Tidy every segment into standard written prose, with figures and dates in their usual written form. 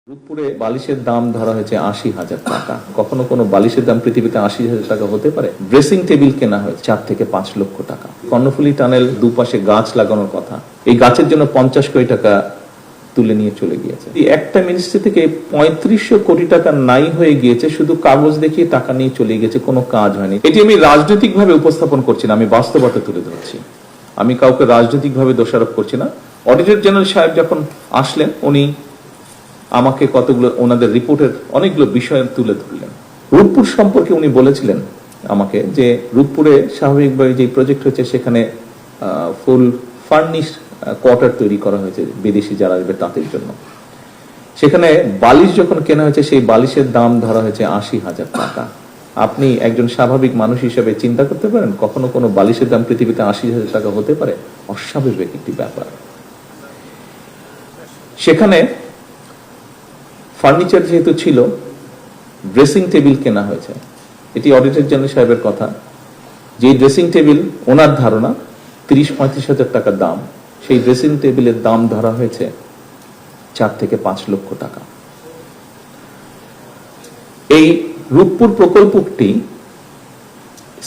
রূপপুরে বালিশের দাম ধরা হয়েছে ৮০,০০০ টাকা। কখনো কোনো বালিশের দাম পৃথিবীতে ৮০,০০০ টাকা হতে পারে? ড্রেসিং টেবিল কেনা হয়েছে ৪ থেকে ৫ লক্ষ টাকা। কর্ণফুলী টানেল দুপাশে গাছ লাগানোর কথা, এই গাছের জন্য ৫০ কোটি টাকা তুলে নিয়ে চলে গিয়েছে। একটা মিনিস্ট্রি থেকে ৩৫০০ কোটি টাকা নাই হয়ে গিয়েছে, শুধু কাগজ দেখিয়ে টাকা নিয়ে চলে গেছে, কোনো কাজ হয়নি। এটি আমি রাজনৈতিক ভাবে উপস্থাপন করছি না, আমি বাস্তবতা তুলে ধরছি। আমি কাউকে রাজনৈতিক ভাবে দোষারোপ করছি না। অডিটর জেনারেল সাহেব যখন আসলেন, উনি আমাকে কতগুলো ওনাদের রিপোর্টের অনেকগুলো বিষয় তুলে ধরলেন। রূপপুর সম্পর্কে উনি বলেছিলেন আমাকে যে রূপপুরে স্বাভাবিকভাবে যে প্রজেক্ট হচ্ছে সেখানে ফুল ফার্নিশ কোয়ার্টার তৈরি করা হয়েছে বিদেশি যারা আসবে তাদের জন্য। সেখানে বালিশ যখন কেনা হয়েছে সেই বালিশের দাম ধরা হয়েছে ৮০,০০০ টাকা। আপনি একজন স্বাভাবিক মানুষ হিসেবে চিন্তা করতে পারেন কখনো কোনো বালিশের দাম পৃথিবীতে ৮০,০০০ টাকা হতে পারে? অস্বাভাবিক একটি ব্যাপার। সেখানে ফার্নিচার যেহেতু ছিল, ড্রেসিং টেবিল কেনা হয়েছে। এটি অডিটর জেনারেল সাহেবের কথা। যে ড্রেসিং টেবিল ওনার ধারণা ৩০-৩৫ হাজার টাকার দাম, সেই ড্রেসিং টেবিলের দাম ধরা হয়েছে ৪ থেকে ৫ লক্ষ টাকা। এই রূপপুর প্রকল্পটি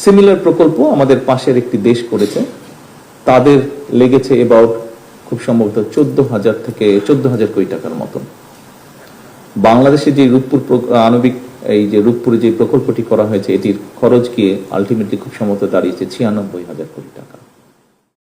সিমিলার প্রকল্প আমাদের পাশের একটি দেশ করেছে, তাদের লেগেছে এবাউট খুব সম্ভবত ১৪,০০০ থেকে ১৪,০০০ কোটি টাকার মতন। বাংলাদেশে যে রূপপুর আণবিক এই যে রূপপুরে যে প্রকল্পটি করা হয়েছে, এটির খরচ গিয়ে আলটিমেটলি খুব সম্ভবত দাঁড়িয়েছে ৯৬,০০০ কোটি টাকা।